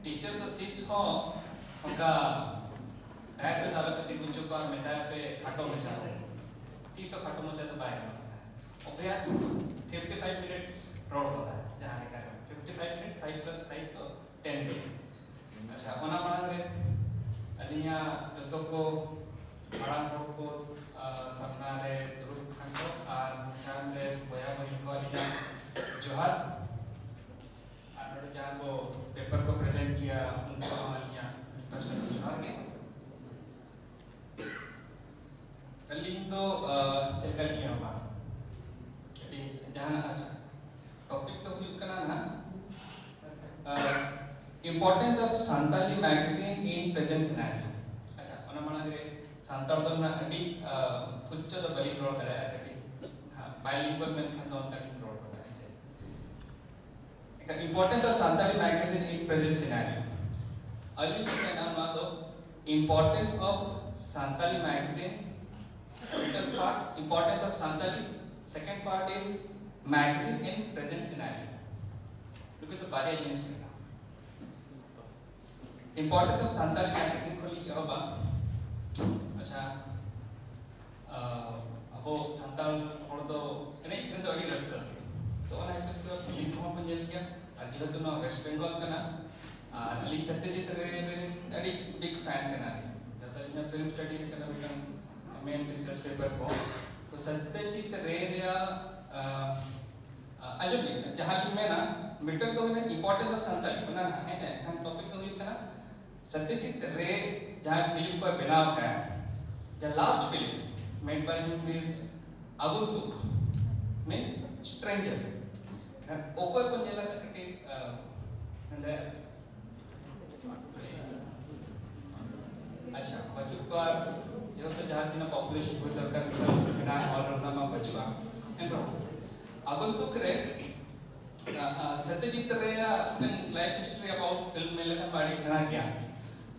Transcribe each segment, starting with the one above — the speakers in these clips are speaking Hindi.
टीचर तो 30 हो उनका ऐसे दाल पे कुछ बार मिठाई पे खाटो मचा 30 खाटो मचा तो बाय अभ्यास 55 मिनट्स रोड होता है जहाँ लिखा है 55 मिनट्स 5 + 5 तो 10 मिनट्स अच्छा ओना मांग रे अलिया जो को मांग को सपना रे दुरुप खंडो और शाम रे बोया बोई को अलिया जोहार जहाँ को पेपर को प्रेजेंट किया उनको अलिया पर्सनल जोहार के Kalindo kalinya apa? Jadi jangan aja. Topik तो हुई करना ना. Importance of Santali magazine in present scenario. अच्छा, उन्हें माना कि सांताल तो ना अभी कुछ तो बड़ी रोल कर रहा है कि हाँ bilingual में खानों तक रोल कर रहा है. Importance of Santali magazine in present scenario. अभी क्या नाम आता importance of Santali magazine. Second part, importance of Santali. Second part is magazine in present scenario. Look at the body against me now. Importance of Santali magazine को लिखा होगा. अच्छा, अब वो संताल और तो नहीं इसमें तो अड़ी रस कर. तो वाला ऐसे तो लिंक हम पंजाब किया. आज तो ना वेस्ट बंगाल का ना. लिंक सत्यजीत रे अड़ी बिग फैन का ना. जब तक यहाँ फिल्म स्टडीज का ना बिकम मेन रिसर्च पेपर को तो सत्यजीत रे या अजब जहाँ की मैं ना मिडटर्म तो मैं इंपॉर्टेंस ऑफ संताली बना है जाए हम टॉपिक तो हुई था सत्यजीत रे जहाँ फिल्म को बनाया है the last film made by him is Agurtuk means stranger offer को जेला करके अच्छा बच्चों पर जो तो जहाँ की ना पॉपुलेशन को दरकार से बिना और रखना में बचुआ एंड्रो Agurtuk रे सत्यजीत रे या लाइफ हिस्ट्री अबाउट फिल्म में लेकर बाड़ी सुना किया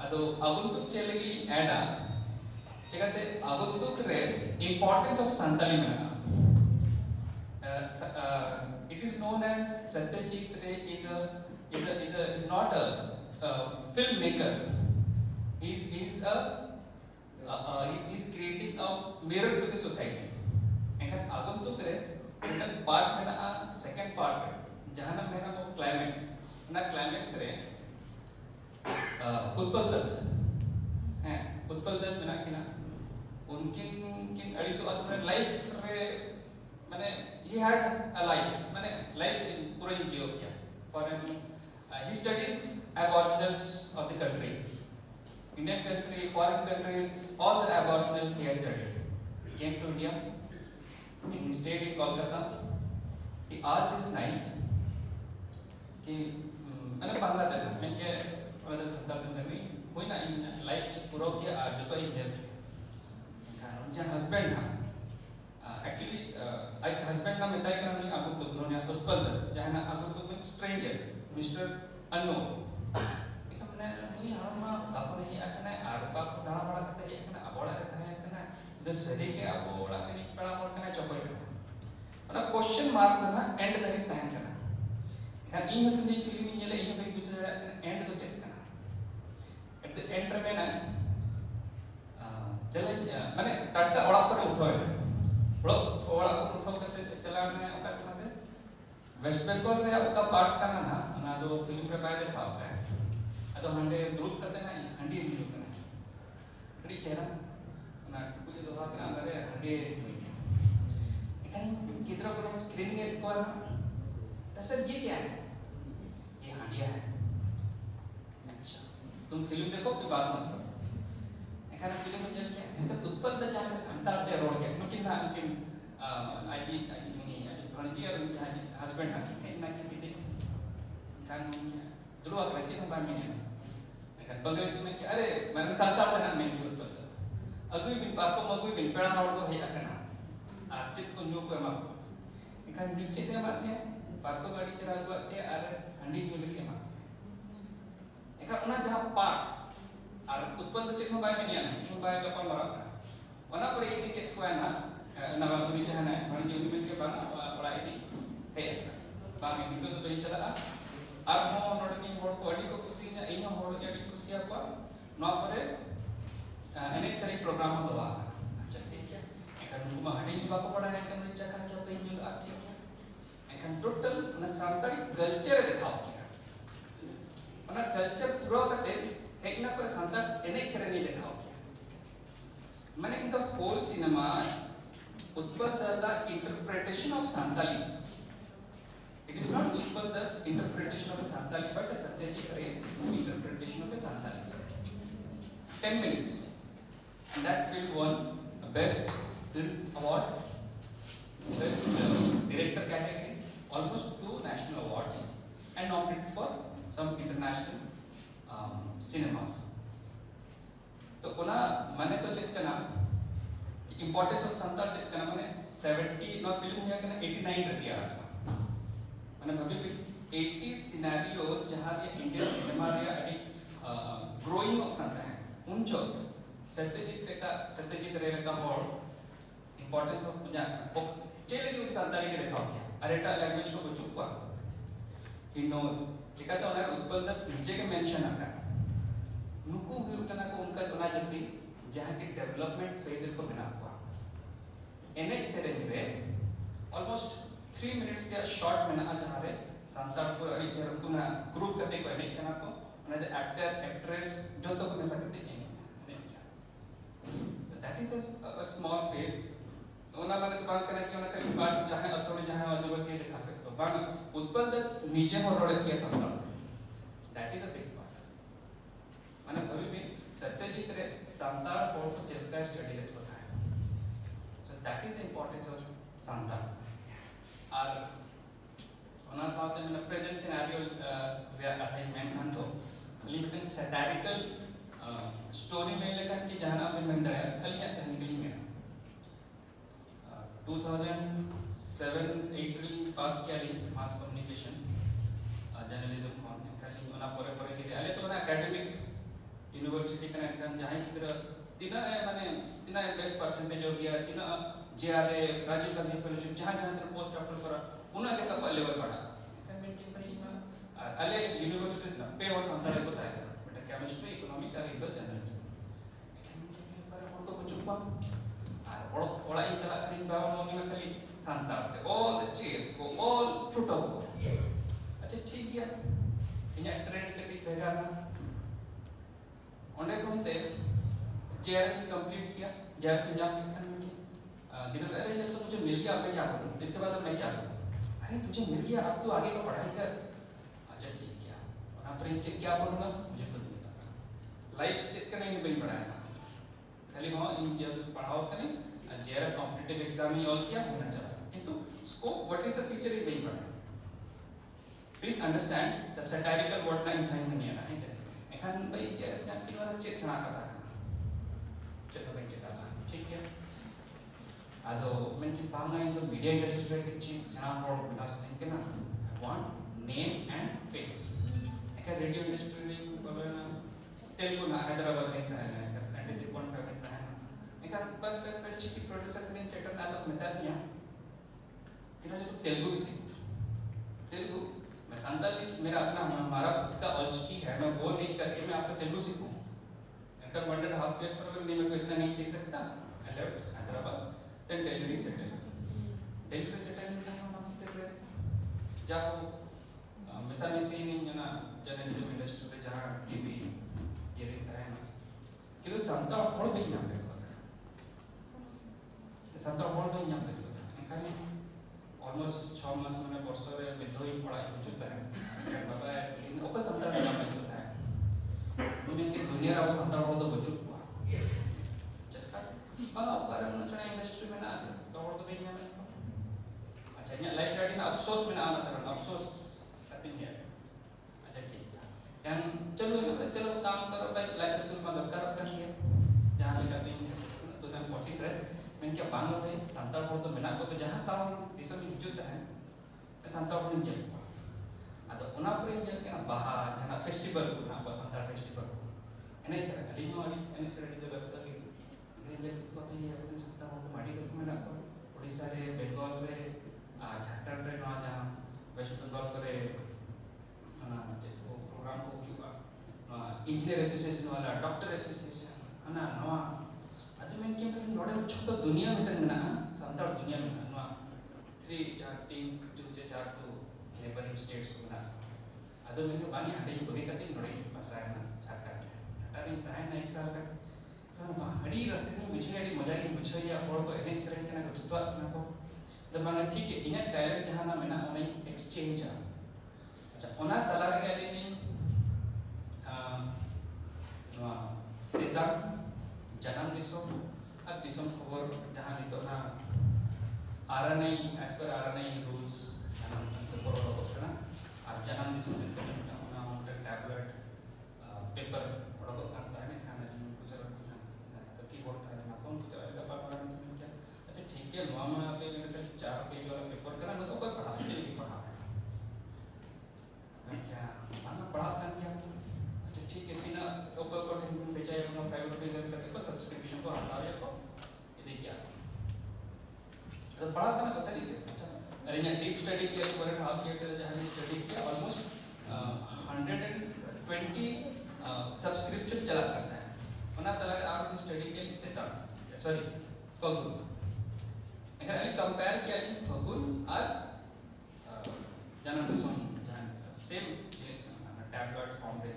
अतो Agurtuk चले की ऐडा जगते Agurtuk रे importance of Santali में it is known as Satyajit Ray is not a filmmaker. He is creating a mirror to the society. And Agurtuk Ray part में ना second part में जहाँ ना मेरा वो climax ना climax रे उत्पल दत्त हैं उत्पल दत्त में ना किना उनकिन अड़ीसो अपने लाइफ रे मैंने he had a life मैंने life पूरा जियो किया for he studies aboriginals of the country Indian country foreign countries all the aboriginals he has studied he came to India and he stayed in Kolkata he asked his nice कि मैंने बांग्लादेश में के वाला संताल में कोई ना लाइफ पूरा किया आज जो तो ही हेल्प जहाँ हस्बैंड था एक्चुअली हस्बैंड ना मिताई का नाम Agurtuk उन्होंने उत्पल जहाँ ना Agurtuk means stranger mister unknown इतना मैंने मुझे यहाँ माँ कापू नहीं आया ना आरु कापू दाना बड़ा करता है इतना अबोड़ा करता है इतना उधर सदी के अबोड़ा कहीं बड़ा मोड़ करना चौपाई करना मतलब क्वेश्चन मार्क करना एंड तक टाइम करना इतना इन में तुझे फिल्म में ये ले इन में कुछ एंड तो चेक करना एट द एंड में ना चले मैंने टट्टा ओड़ा पर उठाए ओड़ा पर उठाओ करते चला मैंने उनका कहाँ से वेस्ट बंगाल में आपका पार्ट करना ना जो फिल्म पे पाए देखा होगा तो हंडे ग्रुप करते ना हंडी ग्रुप करना हंडी चेहरा ना कुछ तो बात ना करे हंडी इकन किधर को स्क्रीन में को ना तो सर ये क्या है ये हंडिया है अच्छा तुम फिल्म देखो फिर बात मत करो karena film menjadi itu Utpal dari santal dia road ke mungkin aji ini prodigy atau aji husband ini nak kita kan dulu aku baca tentang ini kan bagai itu mereka अरे mana santal dengan main itu Utpal aku bin apa mau aku bin perang road ko hai akana archit ko nyuk ko mak kan नीचे dia matnya parko गाड़ी चला हुआ थे अरे हंडी में लगी mak kan una जहां park और उत्पन्न तो चेक में बाय में नहीं आना में बाय का पाल मरा वना पर एक टिकट को है ना नवाल पुरी चाहे ना बड़ी जो में के बाना बड़ा एक है बांग itu तो बेच चला ar ho noding hor ko adi ko kusi nya ei hor adi kusi ko no pore ene sari program ho doa acha ठीक है ekan kuma hadi ba ko pada ekan richa kan kya pe mil a ठीक है ekan total na santali culture dikhao kiya mana culture pura kate ekna ko santal ene sari ni dikhao मैंने in the whole cinema Utpal Datta's interpretation of Santali. It is not Utpal Datta's interpretation of a Santali, but Satyajit Ray's interpretation of a Santali. 10 minutes, and that film won Best Film Award, Best Director category, almost 2 national awards, and nominated for some international cinemas. तो कोना माने तो चेक करना इंपॉर्टेंस ऑफ संताल चेक करना माने 70 ना फिल्म है करना 89 रख दिया माने भाभी 80 सिनेरियोस जहां ये इंडियन सिनेमा रे अडी ग्रोइंग ऑफ करता है उन जो सत्यजीत रे का और इंपॉर्टेंस ऑफ जा ओ चले जो संताली के देखा क्या अरेटा लैंग्वेज को बचुआ ही नोस चिका तो उन्हें उत्पल दत्त नीचे के मेंशन आता है नुकु हुतना को उनका बना जल्दी जहां की डेवलपमेंट फेज को बना हुआ एने से रे ऑलमोस्ट 3 मिनट्स का शॉर्ट में ना जहां रे संताल को अड़ी जर को ना ग्रुप करते को एने कना को उन्हें एक्टर एक्ट्रेस जो तो में सकते हैं that is a small phase ओना माने बात करना कि ओना कई बात जहां अथोड़ी जहां आदिवासी दिखा के तो बांग उत्पल दत्त नीचे हो रोड के Santal that is a big माने कभी भी सत्यजीत रे संताल कोर्ट को चेक स्टडी लेत होता है so that is the importance of Santal और ओना साथ में प्रेजेंट सिनेरियो वे आता है मैं खान तो लिमिटिंग सैटारिकल स्टोरी में लेकर कि जहां पे मैं दया कलियां कहने के लिए 2007 8 पास किया ली मास कम्युनिकेशन जर्नलिज्म कौन कली ओना परे परे के आले तो ना एकेडमिक यूनिवर्सिटी कनेक्ट जहां की तरह तीना माने तीना बेस्ट परसेंटेज हो गया तीना जेआरए राजीव गांधी फेलोशिप जहां जहां तरह पोस्ट अप्लाई करा उना के तक लेवल बढ़ा मेंटेन करी में अले यूनिवर्सिटी ना पे और संताले को था बेटा केमिस्ट्री इकोनॉमिक्स और इंग्लिश जर्नलिज्म पर उनको कुछ पा और ओला इन चला करी बाबा मम्मी में खाली संताल ऑल चीज को ऑल छुटो अच्छा ठीक है इन्हें ट्रेड कटी भेगा उन्हें घूमते जेआरएफ कंप्लीट किया जेआरएफ एग्जाम लिखा मैंने दिन अरे ये तो मुझे मिल गया अब मैं क्या करूं इसके बाद अब मैं क्या करूं अरे तुझे मिल गया अब तो आगे का पढ़ाई कर अच्छा ठीक है और आप पर क्या पढ़ूंगा मुझे खुद नहीं पता लाइफ चेक करने नहीं बन पढ़ाया खाली वहां इन जब पढ़ाओ करें जेआरएफ कॉम्पिटिटिव एग्जाम ही ऑल किया होना चाहिए किंतु scope what is the future in बन पढ़ा प्लीज अंडरस्टैंड द सैटारिकल वर्ड ना इंजाइन नहीं आना है एखान भाई जान की वाला चेक सुना का था चलो भाई चेक आता ठीक है आदो मैं की पांगा इन द मीडिया इंडस्ट्री के चीज सुना और बिलास नहीं के ना वांट नेम एंड फेस एक रेडियो इंडस्ट्री में बोलना तेलुगु ना हैदराबाद में है 93.5 में है एक बस चिकी प्रोड्यूसर के सेटअप ना तो बता दिया कि ना जो तेलुगु भी सीख तेलुगु मैं संताली मेरा अपना हमारा खुद का औचिकी है मैं वो नहीं करके मैं आपको तेलुगु सीखूं अगर 1.5 years पर मैं मेरे को इतना नहीं सीख सकता I left Hyderabad then daily settle करना हम तेरे जाओ मिसा मिसी नहीं ना जर्नलिज्म इंडस्ट्री में जहां टीवी ये रहता है ना कि संता और भी यहां पे संता और भी यहां पे खाली ऑलमोस्ट 6 मास मैंने वर्षों रे विधोई पढ़ाई हो चुका है बाबा इन ओका संताल का नाम होता है दुनिया की दुनिया रा संताल हो तो बचु हुआ चक्का हां पर उनसे इंडस्ट्री में ना तो और तो भी नहीं है अच्छा ये लाइफ गाड़ी में अफसोस में ना आना था अफसोस करते हैं अच्छा ठीक है यान चलो काम करो भाई लाइफ शुरू में दरकार करिए जहां भी करते हैं 2043 मैं क्या बांगो भाई संताल को तो बिना को तो जहां ताऊ दिसो में हिजुत है संताल को नहीं जाए आता उना पर इंजन के ना बाहा जहां फेस्टिवल को ना संताल फेस्टिवल एने सर खाली में वाली एने सर डी बस का इंजन को तो ये अपने संताल को माडी को में ना ओडिसा रे बेंगल रे झारखंड रे ना जहां वेस्ट बंगाल करे ना प्रोग्राम को हुआ इंजीनियर एसोसिएशन वाला डॉक्टर एसोसिएशन हना नवा आज मैं क्या कहीं नोड़े छोटा दुनिया में टंगना संताल दुनिया में नवा 3 3 2 4 तो नेबरिंग स्टेट्स को ना अदो मैं बानी हटे बगे कति नोड़े भाषा है ना झारखंड टाटा नहीं ताहे ना एक साल का तो हड़ी रास्ते में मुझे हड़ी मजा की मुझे या और को एनेक्स रहे के ना कुछ तो ना को जब मैंने ठीक है इन्हें टैलेंट जहाँ ना मैंने उन्हें एक्सचेंज आ अच्छा उन्हें तला के लिए नहीं देता जन्म दिसों अब दिसों खबर जहाँ दितो ना आरा नहीं as per आरा नहीं rules जन्म से बोलो लोगों से ना अब जन्म दिसों दितो ना उन्हें उनके टैबलेट पेपर बड़ा को करता है ना खाना जिन कुछ तो कीबोर्ड का ना कौन कुछ अलग पार्ट वाला तो क्या अच्छा ठीक है नॉर्मल आप ये मेरे 4 पेज वाला पेपर करना मतलब कोई पढ़ा के लिए पढ़ा क्या माना पढ़ा था क्या अच्छा ठीक है बिना ऊपर को हम बेचाए अपना प्राइवेट पेज करके को सब्सक्रिप्शन को हटाओ या को ये देखिए तो पढ़ा था ना कैसा नहीं अच्छा अरे यहाँ डीप स्टडी किया तो 1.5 ईयर से जहाँ स्टडी किया ऑलमोस्ट 120 सब्सक्रिप्शन चला करता है उन्हें तरह का आप स्टडी के लिए देता सॉरी फगुन अगर कंपेयर किया जाए फगुन और जन्म दिसों सेम केस में टैबलेट फॉर्म पे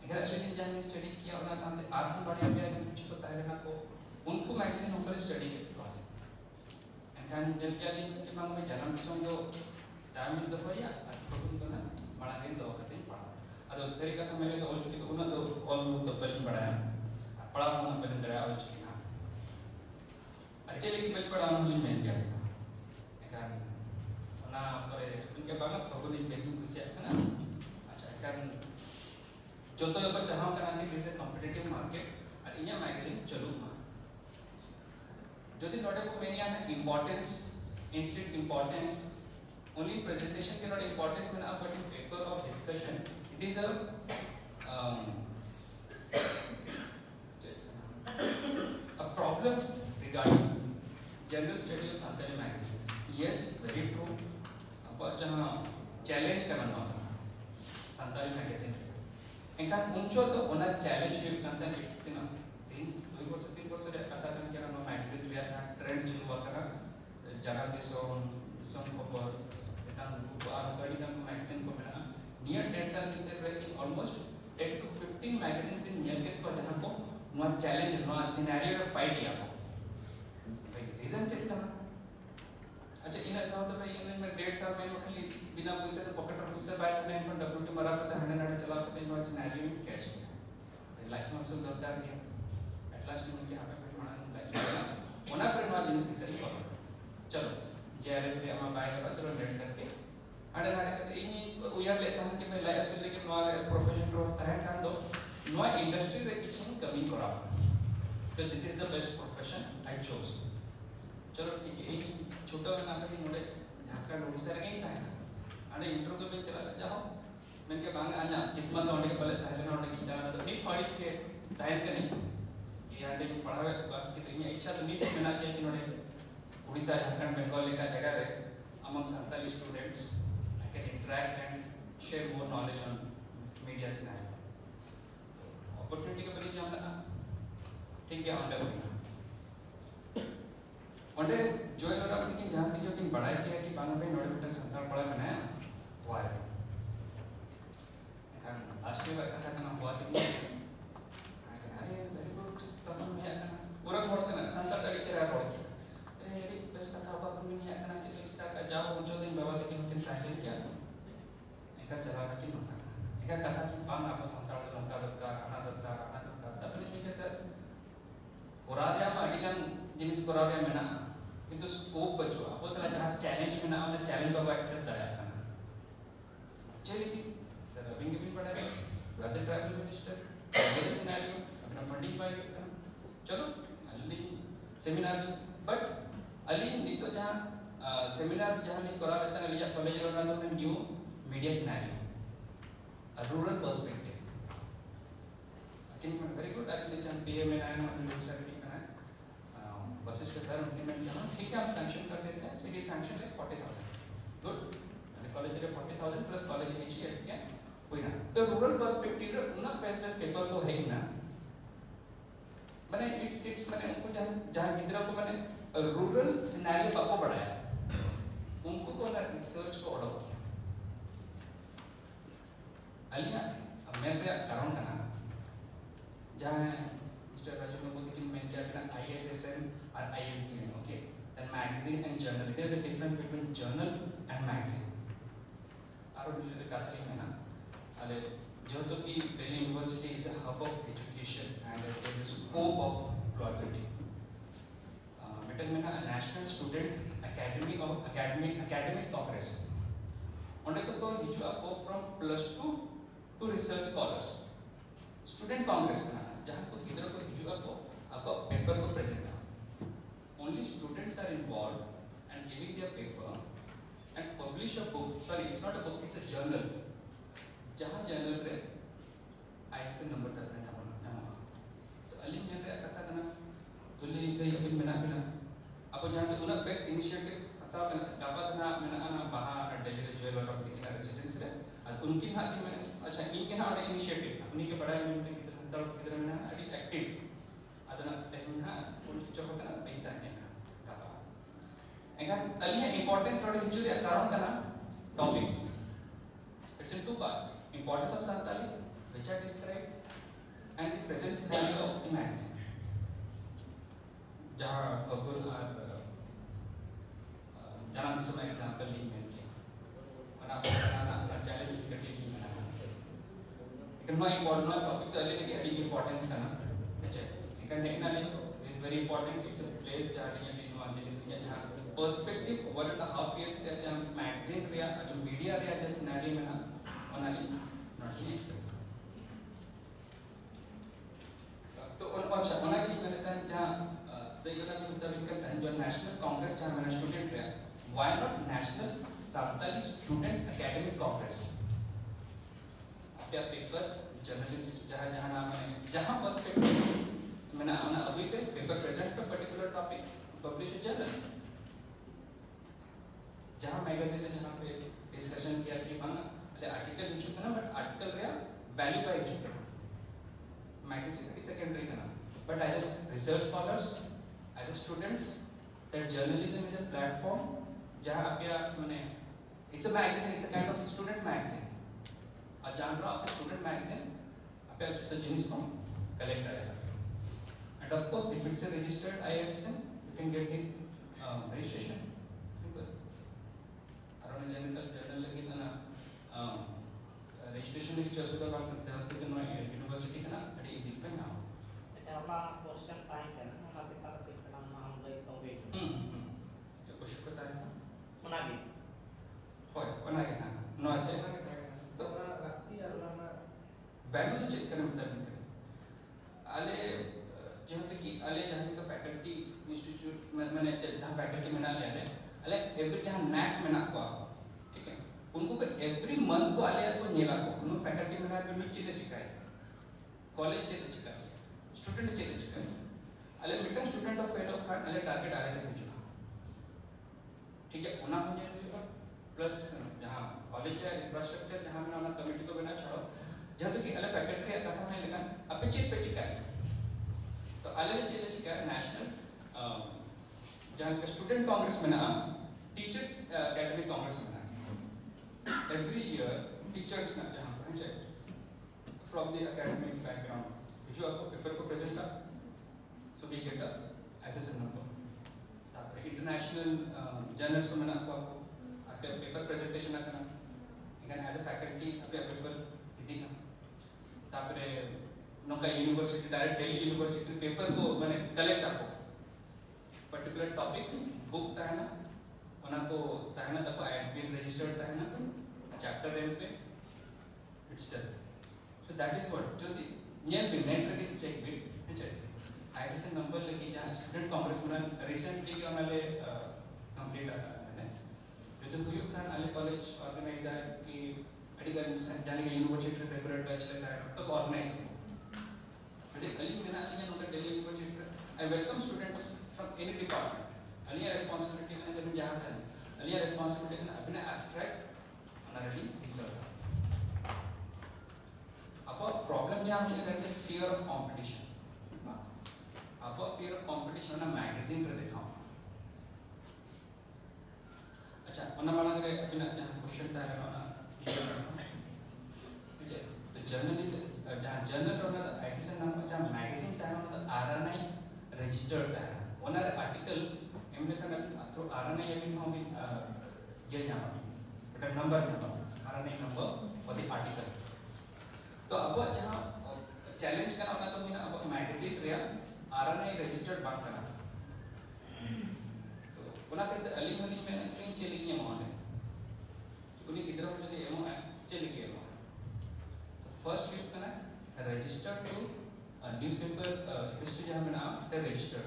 अगर लेकिन जहाँ स्टडी किया उन्हें सामने आर्थिक बढ़िया भी है कुछ पता है ना को उनको मैगजीन ऊपर स्टडी करते हैं एंड जल क्या दिन के मांग में जन्म दिसों जो टाइम मिलता है या फगुन तो ना बड़ा दिन दो करते हैं पढ़ा अदो सही का मेरे तो और चुकी तो उन्हें तो ऑल तो पहले पढ़ाया पढ़ा उन्हें पहले दराया और चुकी ना अच्छे लेकिन पहले पढ़ा उन्हें मैं क्या एकान ना पर उनके बाद ना फगुन एक बेसिक कुछ है ना अच्छा एकान जो तो ये बच्चा हम करने के लिए कॉम्पिटिटिव मार्केट और इन्हें मैगजीन चलू मार जो दिन नोटे को मैंने यहाँ importance instant importance only presentation cannot importance when up but in paper of discussion it is a problems regarding general study of Santali magazine yes very true अब जहाँ challenge करना होता है Santali magazine इनका उनको तो उन्हें challenge भी करते हैं एक दिन 3 वर्ष रे कथा करने के ना magazine भी अच्छा trend चल हुआ था जरा दिसों खबर और कड़ी का मैगजीन को मिला नियर 10 साल के ranking almost 10 to 15 magazines in near के को जहां को वन चैलेंज नो सिनेरियो में फाइट किया भाई रीजन चेक करना अच्छा इन था तो भाई इन में 1.5 साल में खाली बिना पैसे तो पॉकेट और पैसे बाय करने पर डब्ल्यूटी मरा करता है 100 चला करते इन सिनेरियो में कैच किया लाइफ में सो दर्दार किया एट लास्ट में क्या पे बैठना लाइक ओना पर नो जिनिस की तरीका चलो जेआरएफ पे हम बाय कर चलो नेट करके अरे ना कहते इन्हीं उयार लेता हूं कि मैं लाइफ से लेके नोआ प्रोफेशन रो तरह खान दो नोआ इंडस्ट्री रे किछ कमी करा तो this is the best profession I chose चलो ठीक है ये छोटा ना भाई मोड़े झारखंड उड़ीसा रे गई था अरे इंटरव्यू में चला जाओ मैं के बांग आना किस्मत होने के पहले पहले नोट की जाना तो नीट फाइट्स के टाइम के नहीं ये आंटे में पढ़ावे तो बात की तो इच्छा तो नीट में ना किया कि नोड़े उड़ीसा झारखंड बंगाल का जगह रे among Santali students I can interact and share more knowledge on media scenario opportunity के बनी जाम लगा ठीक है ऑन वनडे जो लोग अपनी की जहाँ की जो टीम बढ़ाई किया कि बांग्ला में नोटिफिकेशन संताल पढ़ा बनाया हुआ है लेकिन लास्ट ईयर का था ना हुआ थी अरे वेरी गुड तब हम ये करना पूरा मोड़ करना संताल का टीचर है पढ़ के अरे बस कथा बात में नहीं आना चाहिए का जाओ उनको दिन बाबा देखिए उनके फैशन क्या एका चला रखी नोका एका कथा की पान आप संताल नोका दरकार तब नहीं के सर पुरादिया में अडिगन जिनिस पुरादिया में ना किंतु स्कोप बचो आप सला जहां चैलेंज में ना उन्हें चैलेंज बाबा एक्सेप्ट कराया था चलिए सर अभी भी पढ़ा है weather travel minister very scenario अपना फंडिंग पाई चलो अली सेमिनार बट अली नहीं तो जहां सेमिनार जहां नहीं करा रहता है या कॉलेज वाला तो मैं new media scenario a rural perspective लेकिन वेरी गुड एक्चुअली जहां पीएम में आए हम लोग सर की है वशिष्ठ सर इम्प्लीमेंट करना ठीक है हम सैंक्शन कर देते हैं सिटी सैंक्शन है 40,000 गुड कॉलेज के 40,000 प्लस कॉलेज इनिशिएट किया कोई ना तो रूरल पर्सपेक्टिव रे उना बेस्ट पेपर को है ना माने इट्स माने उनको जहाँ गिदरा को माने रूरल सिनेरियो बाको बढ़ाया उनको को ना रिसर्च को ऑर्डर किया अलिया मैं पे कारण करना जहाँ मिस्टर राजू ने बोला कि मैं क्या करना ISSN और ISBN okay then magazine and journal there is a difference between journal and magazine और काथली में ना अले जो तो कि Delhi university is a hub of education and it is scope of project metal में ना नेशनल स्टूडेंट एकेडमिक कांग्रेस उन्हें तो हिजू आपको from +2 to research scholars student congress में जहाँ को इधर को हिजू आपको पेपर को present only students are involved and giving their paper and publish a book sorry it's not a book it's a journal जहाँ जर्नल रे ISSN नंबर तक रहना पड़ना तो अली में रे कथा करना तुल्ली कहीं अभी मना बिना अब जहाँ तो उन्हें बेस्ट इनिशिएटिव कथा करना कापा करना मना आना बाहर दिल्ली रे ज्वेलर और दिल्ली का रेजिडेंस रे अब उनकी हाथ में अच्छा इनके हाथ में इनिशिएटिव उन्हीं के पढ़ाई में उनके किधर में ना अड़ी एक्टिव अदना तेहना उनकी जो होता ना बेहतर है कापा एकान अली ने इम्पोर्टेंस थोड़ी हिचुरी कारण करना topic it's in two parts importance of Santali which I described and the present scenario of the magazine जहाँ खबर और जहाँ भी सुना एग्जाम्पल ली मैंने और आप बनाना अपना चैनल करके ली बनाना लेकिन मैं इम्पोर्टेंट टॉपिक तो अलग है कि अड़ी इम्पोर्टेंस करना अच्छा लेकिन देखना नहीं is very important it's a place जहाँ ये भी नॉलेज है जहाँ पर्सपेक्टिव 1.5 years का जहाँ मैगजीन रिया जो मीडिया रिया जैसे सिनेरियो में ना बनाली नॉटी तो अच्छा बनाली मैंने कहा जहाँ देखना भी मुताबिक करता है जो नेशनल कांग्रेस जहाँ मैंने स्टूडेंट रिया why not national Santali students academic congress आपका पेपर जर्नलिस्ट जहाँ नाम है जहाँ पर्सपेक्टिव मैंने आना अभी पे पेपर प्रेजेंट पे पर्टिकुलर टॉपिक पब्लिश जर्नल जहाँ मैगजीन में जहाँ पे डिस्कशन किया कि माना अरे आर्टिकल इशू करना बट आर्टिकल रिया वैल्यू बाय इशू करना मैगजीन की सेकेंडरी करना but as research scholars as students that journalism is a platform जहाँ आप या मैंने it's a magazine it's a kind of student magazine और जहाँ पर आप स्टूडेंट मैगजीन आप या तो जिनिस को कलेक्ट करेगा and of course if it's a registered ISSN you can get the registration simple Arun general journal लगी ना रजिस्ट्रेशन में किसी असुविधा काम करते हैं तो किन्होंने यूनिवर्सिटी का ना बड़ी इजी पे ना अच्छा अपना क्वेश्चन टाइम है ना हम आपके पास एक नाम हम लोग तो वेट जो कुछ पता है सुना भी होय बना के ना नो अच्छा तो ना लगती है ना वैल्यू चेक करने मतलब आले जहाँ तक कि आले जहाँ का फैकल्टी इंस्टीट्यूट मैंने जहाँ फैकल्टी में ना ले आले आले एवरी जहाँ नैक में ना को ठीक है उनको को एवरी मंथ को आले को नीला को उन्होंने फैकल्टी में ना भी नीचे ले चिकाए कॉलेज चेक चिकाए स्टूडेंट चेक चिकाए आले mitten student of fellow card आले टारगेट आले तक चुना ठीक है उन्हें हो जाए प्लस जहाँ कॉलेज का इंफ्रास्ट्रक्चर जहाँ में ना कमेटी को बना छोड़ो जहाँ तो कि अलग फैकल्टी का कथा में लेकिन अब पे चिकाए तो अलग चीज़ चिकाए नेशनल जहाँ का स्टूडेंट कांग्रेस में ना टीचर्स एकेडमिक कांग्रेस में ना एवरी ईयर टीचर्स ना जहाँ पर चाहिए फ्रॉम द एकेडमिक बैकग्राउंड जो आपको पेपर को प्रेजेंट कर so we get the ISSN number तापर इंटरनेशनल जर्नल्स को मैंने आपको आपके पेपर प्रेजेंटेशन ना करना इनका एज अ फैकल्टी आपके पेपर दिखना तापर नौका university direct Delhi university paper को मैंने कलेक्ट आपको पर्टिकुलर टॉपिक बुक ताहना उन्हें को ताहना तक ISBN रजिस्टर्ड ताहना चैप्टर रेल पे it's done so that is what जो नियर पे नेट पे चेक बिट चाहिए ISSN नंबर लेके जहाँ स्टूडेंट कांग्रेस में रिसेंटली उन्होंने कंप्लीट है जो तो कोई प्लान आले कॉलेज ऑर्गेनाइज है कि अडिगन जाने के यूनिवर्सिटी पेपर बैच लेता है तो ऑर्गेनाइज अरे अली मेरा Ali number Delhi university I welcome students from any department Ali responsibility है जब जहाँ था अली रिस्पांसिबिलिटी है अपने एब्स्ट्रैक्ट ऑनरली research apa problem jam ini kan fear of competition. Apa fear of competition ना magazine पर देखा हूँ. अच्छा उन्हें माना कि अभी ना जहाँ क्वेश्चन था ना ये तो जर्नलिस्ट जहाँ जर्नल होना तो ऐसे से नाम जहाँ मैगजीन था ना तो RNI registered था उन्हें आर्टिकल इमने का ना तो RNI अभी हम भी ये यहाँ भी but number RNI number for the article तो अब जहाँ चैलेंज करना होना तो मिना अब मैगजीन रिया RNI registered बात करना उन्हें कहते अली मनी में कहीं चली गई माने उन्हें किधर हो जाते एमो है चली गई एमो तो फर्स्ट वीक करना रजिस्टर टू न्यूज़पेपर हिस्ट्री जहाँ में नाम है रजिस्टर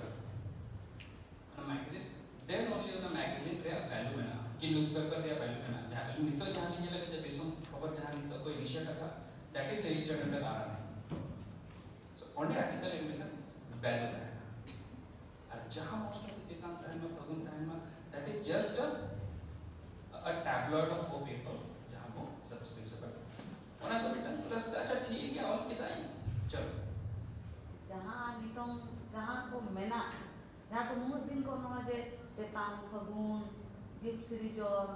ना मैगजीन देन ओनली उन्हें मैगजीन रे वैल्यू में ना कि न्यूज़पेपर रे वैल्यू में ना जहाँ नितो जहाँ नहीं लगे जब देशों खबर जहाँ नितो कोई विषय का that is registered under RNI so only article information value है और जहाँ most of the काम time में प्रॉब्लम time में that is just a tabloid of 4 paper जहाँ वो subscription कर उन्हें तो बेटा प्लस अच्छा ठीक है और कितना ही चलो जहाँ नितों जहाँ को मेना जहाँ को मुँह दिन को नवाजे तेतांग फगुन जीप सीरीजोल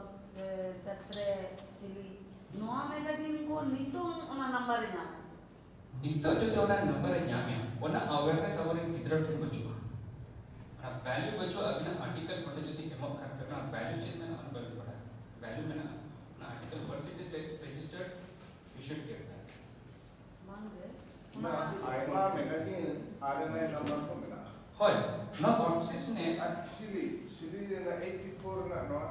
तत्रे चिली नोआ मैगजीन को नितों उन्हें नंबर न्याम नितो जो ते उन्हें नंबर न्याम है उन्हें awareness अवरे किधर टू बचुआ ना वैल्यू बचो अभी ना आर्टिकल पढ़े जो थी एमो करते ना वैल्यू चेंज में ना अनबल पढ़ा वैल्यू में ना article word it is registered you should get that मांगे ना आइमा मैगजीन RNI नंबर को मिला होय ना कॉन्सियसनेस actually ना 84 ना